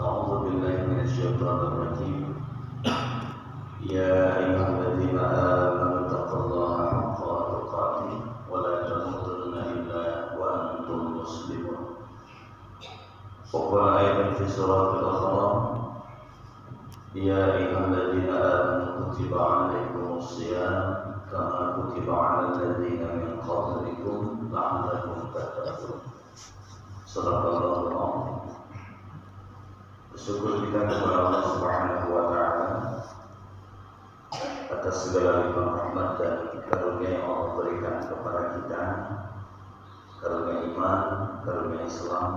أعوذ بالله من الشيطان الرجيم يا أيها الذين آمنوا اتقوا الله حق تقاته ولا تموتن إلا وأنتم مسلمون. وقال أيضا في سورة الأخرى يا أيها الذين آمنوا كتب عليكم الصيام كما كتب على الذين من قبلكم لعلكم تتقون. Sadaqallahul Azim. Bersyukur kita kepada Allah Subhanahu wa taala atas segala limpah rahmat dan karunia yang Allah berikan kepada kita, karunia iman, karunia Islam,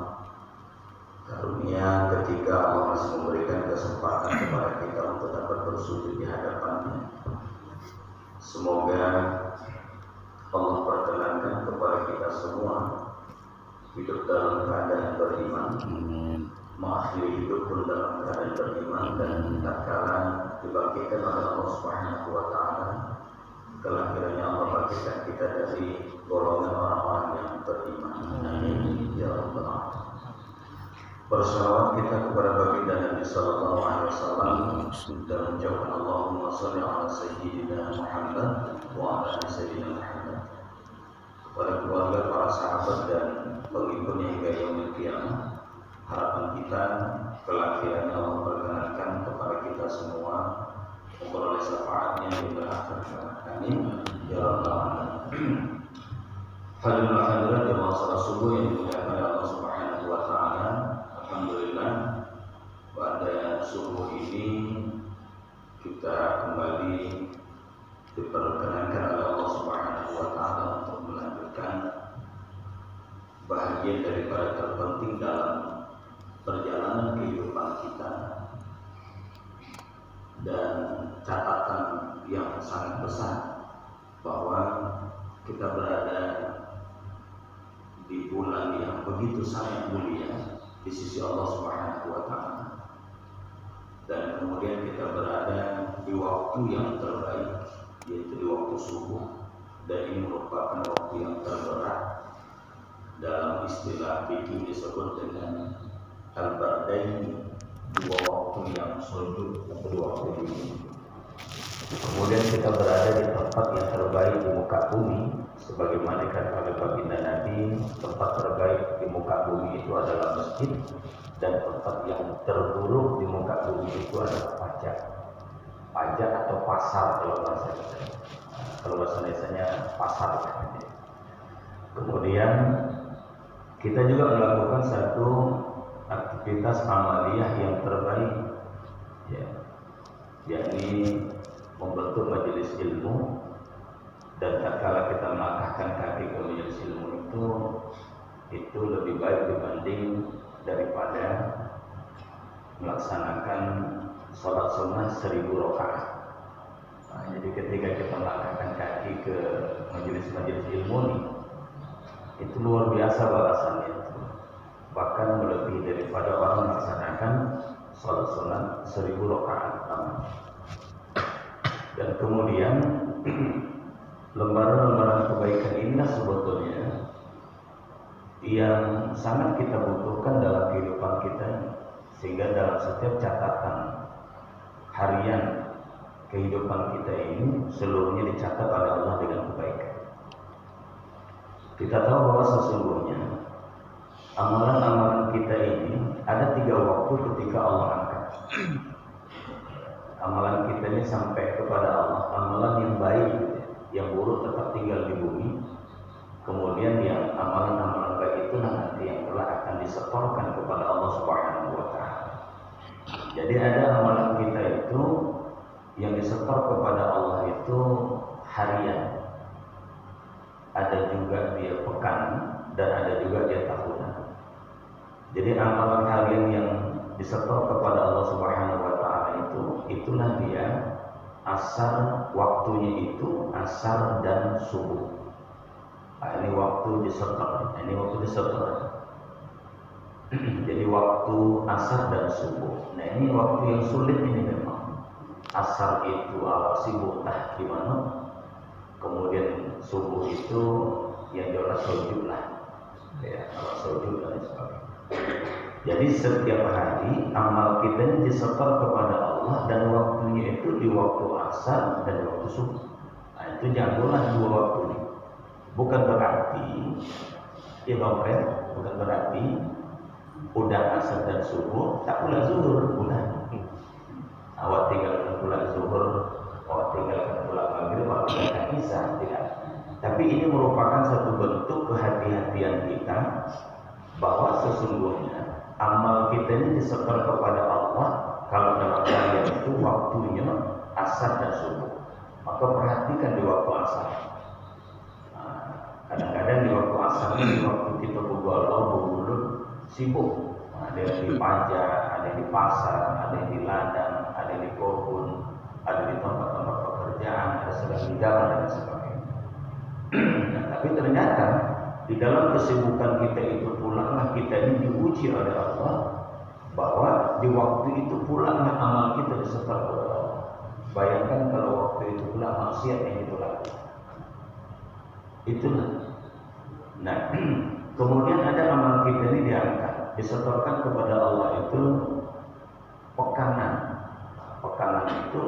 karunia ketika Allah masih memberikan kesempatan kepada kita untuk dapat bersujud di hadapannya. Semoga Allah perkenankan kepada kita semua hidup dalam keadaan beriman, mengakhiri hidup pun dalam keadaan beriman, dan tatkala dibangkitkan oleh Allah Subhanahu wa taala, kelahirannya Allah bangkitkan kita dari golongan orang-orang yang beriman. Amin ya rabbal alamin. Bersalawat kita kepada baginda Nabi sallallahu alaihi wasallam dan mengucapkan Allahumma shalli ala sayyidina Muhammad wa ala ali sayyidina Muhammad, kepada keluarga, para sahabat dan pengikutnya hingga yaumil qiyamah. Harapan kita kelahiran Allah berkenankan kepada kita semua memperoleh syafaatnya di akhir zaman. Amin ya rabbal alamin. Hadirin hadirat jemaah salat subuh yang dimuliakan oleh Allah Subhanahu wa taala. Alhamdulillah, pada subuh ini kita kembali diperkenankan oleh Allah Subhanahu wa taala untuk melanjutkan bahagian daripada terpenting dalam perjalanan kehidupan kita dan catatan yang sangat besar bahwa kita berada di bulan yang begitu sangat mulia di sisi Allah Subhanahu wa taala, dan kemudian kita berada di waktu yang terbaik, yaitu di waktu subuh, dan ini merupakan waktu yang terberat. Dalam istilah fikih disebut dengan al-bardaini, dua waktu yang sulit atau dua waktu dingin. Kemudian kita berada di tempat yang terbaik di muka bumi, sebagaimana dikatakan oleh baginda Nabi, tempat terbaik di muka bumi itu adalah masjid, dan tempat yang terburuk di muka bumi itu adalah pajak atau pasar kalau bahasa Indonesia pasar. Kemudian kita juga melakukan satu aktivitas amaliyah yang terbaik, yakni membentuk majelis ilmu. Dan tatkala kita melangkahkan kaki ke majelis ilmu itu lebih baik dibanding daripada melaksanakan sholat sunnah 1000 rakaat. Jadi ketika kita melangkahkan kaki ke majelis-majelis ilmu itu luar biasa balasannya, bahkan melebihi daripada orang melaksanakan sholat sunnah 1000 rakaat. Dan kemudian lembaran-lembaran kebaikan inilah sebetulnya yang sangat kita butuhkan dalam kehidupan kita, sehingga dalam setiap catatan harian kehidupan kita ini seluruhnya dicatat oleh Allah dengan kebaikan. Kita tahu bahwa sesungguhnya amalan-amalan kita ini ada 3 waktu ketika Allah angkat. Amalan kita ini sampai kepada Allah, amalan yang baik, yang buruk tetap tinggal di bumi. Kemudian yang amalan-amalan baik itu nanti yang telah akan disetorkan kepada Allah Subhanahu wa taala. Jadi ada amalan kita itu yang disetor kepada Allah itu harian, ada juga dia pekan, dan ada juga dia tahunan. Jadi amalan harian yang disetor kepada Allah Subhanahu wa taala itulah dia asar, waktunya itu asar dan subuh. Ini waktu disetor, Jadi waktu asar dan subuh. Nah ini waktu yang sulit ini memang. Asar itu awal sibuk gimana? Kemudian subuh itu yang jelas sujud lah, awal sujud dan sebagainya. Jadi setiap hari amal kita ini disetor kepada Allah dan waktunya itu di waktu asar dan waktu subuh. Nah, itu jangkulah dua waktu ini. Bukan berarti, ya Bang Fred, bukan berarti udah asar dan subuh tak pula zuhur, bukan. Awak tinggalkan pula zuhur, awak tinggalkan pula maghrib, awak tinggalkan isya, tidak. Tapi ini merupakan satu bentuk kehati-hatian kita bahwa sesungguhnya amal kita ini disetor kepada Allah kalau dalam harian itu waktunya asar dan subuh. Maka perhatikan di waktu asar. Kadang-kadang di waktu asar ini waktu kita bergaul, sibuk. Ada yang di pajak, ada yang di pasar, ada yang di ladang, ada yang di kebun, ada di tempat-tempat pekerjaan, ada sedang di jalan dan sebagainya. Nah, tapi ternyata di dalam kesibukan kita itu pulanglah kita ini diuji oleh Allah bahwa di waktu itu pulanglah amal kita disetor oleh Allah. Bayangkan kalau waktu itu pula maksiat yang itu lagi. Itulah. Nah, kemudian ada amal kita ini diangkat, disetorkan kepada Allah itu pekanan. Pekanan itu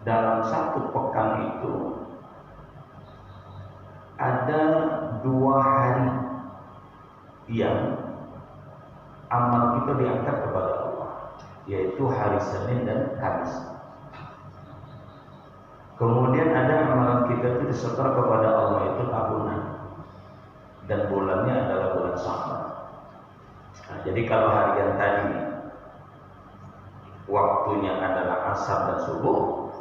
dalam satu pekan itu ada 2 hari yang amal kita diangkat kepada Allah, yaitu hari Senin dan Kamis. Kemudian ada amalan kita itu disetor kepada Allah itu tahunan, dan bulannya adalah bulan Syawal. Nah, jadi kalau harian tadi waktunya adalah asar dan subuh,